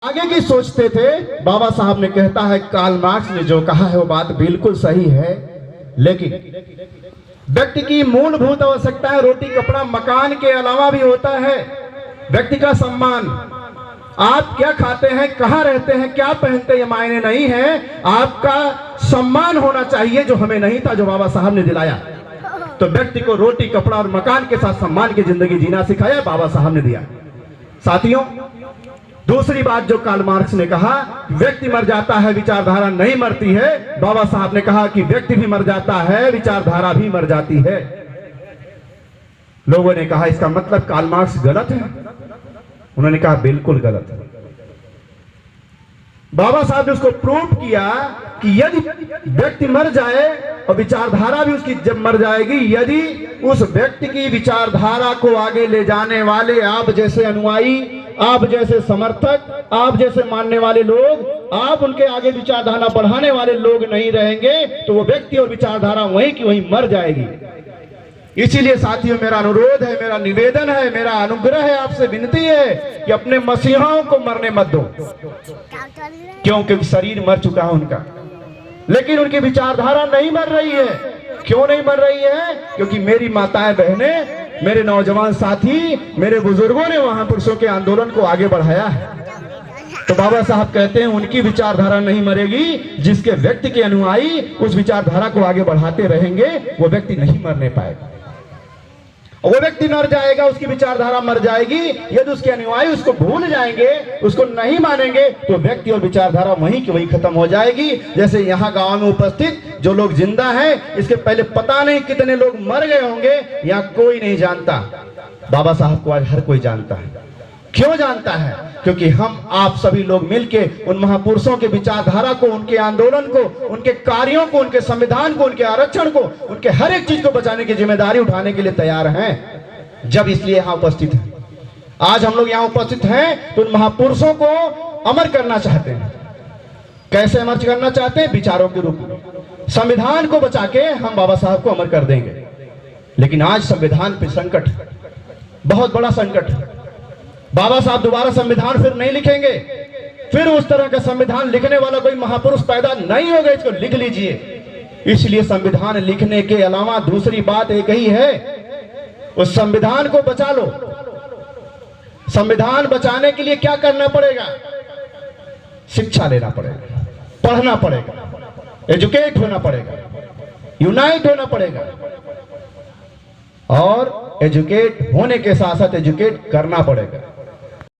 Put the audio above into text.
आगे की सोचते थे। बाबा साहब ने कहता है कार्ल मार्क्स ने जो कहा है वो बात बिल्कुल सही है, लेकिन व्यक्ति की मूलभूत आवश्यकताएं रोटी कपड़ा मकान के अलावा भी होता है। व्यक्ति का सम्मान, आप क्या खाते हैं, कहाँ रहते हैं, क्या पहनते हैं, ये मायने नहीं है। आपका सम्मान होना चाहिए जो हमें नहीं था, जो बाबा साहब ने दिलाया। तो व्यक्ति को रोटी कपड़ा और मकान के साथ सम्मान की जिंदगी जीना सिखाया, बाबा साहब ने दिया। साथियों, दूसरी बात जो कार्ल मार्क्स ने कहा, व्यक्ति मर जाता है विचारधारा नहीं मरती है। बाबा साहब ने कहा कि व्यक्ति भी मर जाता है विचारधारा भी मर जाती है। लोगों ने कहा इसका मतलब कार्ल मार्क्स गलत है। उन्होंने कहा बिल्कुल गलत है। बाबा साहब ने उसको प्रूव किया कि यदि व्यक्ति मर जाए और विचारधारा भी उसकी जब मर जाएगी, यदि उस व्यक्ति की विचारधारा को आगे ले जाने वाले आप जैसे अनुयायी, आप जैसे समर्थक, आप जैसे मानने वाले लोग, आप उनके आगे विचारधारा बढ़ाने वाले लोग नहीं रहेंगे, तो वो व्यक्ति और विचारधारा वहीं की वहीं मर जाएगी। इसीलिए साथियों, मेरा अनुरोध है, मेरा निवेदन है, मेरा अनुग्रह है, आपसे विनती है कि अपने मसीहाओं को मरने मत दो, क्योंकि शरीर मर चुका है उनका, लेकिन उनकी विचारधारा नहीं मर रही है। क्यों नहीं मर रही है? क्योंकि मेरी माताएं बहनें, मेरे नौजवान साथी, मेरे बुजुर्गों ने महापुरुषों के आंदोलन को आगे बढ़ाया है। तो बाबा साहब कहते हैं उनकी विचारधारा नहीं मरेगी, जिसके व्यक्ति के अनुयायी उस विचारधारा को आगे बढ़ाते रहेंगे, वो व्यक्ति नहीं मरने पाएगा। वो व्यक्ति मर जाएगा, उसकी विचारधारा मर जाएगी। यदि उसके अनुयायी उसको भूल जाएंगे, उसको नहीं मानेंगे, तो व्यक्ति और विचारधारा वहीं की वहीं खत्म हो जाएगी। जैसे यहाँ गांव में उपस्थित जो लोग जिंदा हैं, इसके पहले पता नहीं कितने लोग मर गए होंगे, यहाँ कोई नहीं जानता। बाबा साहब को आज हर कोई जानता है। क्यों जानता है? क्योंकि हम आप सभी लोग मिलके उन महापुरुषों के विचारधारा को, उनके आंदोलन को, उनके कार्यों को, उनके संविधान को, उनके आरक्षण को, उनके हर एक चीज को बचाने की जिम्मेदारी उठाने के लिए तैयार हैं। जब इसलिए यहाँ उपस्थित हैं, आज हम लोग यहाँ उपस्थित हैं तो उन महापुरुषों को अमर करना चाहते हैं। कैसे अमर करना चाहते हैं? विचारों के रूप में। संविधान को बचा के हम बाबा साहब को अमर कर देंगे, लेकिन आज संविधान पे संकट, बहुत बड़ा संकट है। बाबा साहब दोबारा संविधान फिर नहीं लिखेंगे, फिर उस तरह का संविधान लिखने वाला कोई महापुरुष पैदा नहीं होगा, इसको लिख लीजिए। इसलिए संविधान लिखने के अलावा दूसरी बात एक ही है, उस संविधान को बचा लो। संविधान बचाने के लिए क्या करना पड़ेगा? शिक्षा लेना पड़ेगा, पढ़ना पड़ेगा, एजुकेट होना पड़ेगा, यूनाइट होना पड़ेगा, और एजुकेट होने के साथ साथ एजुकेट करना पड़ेगा।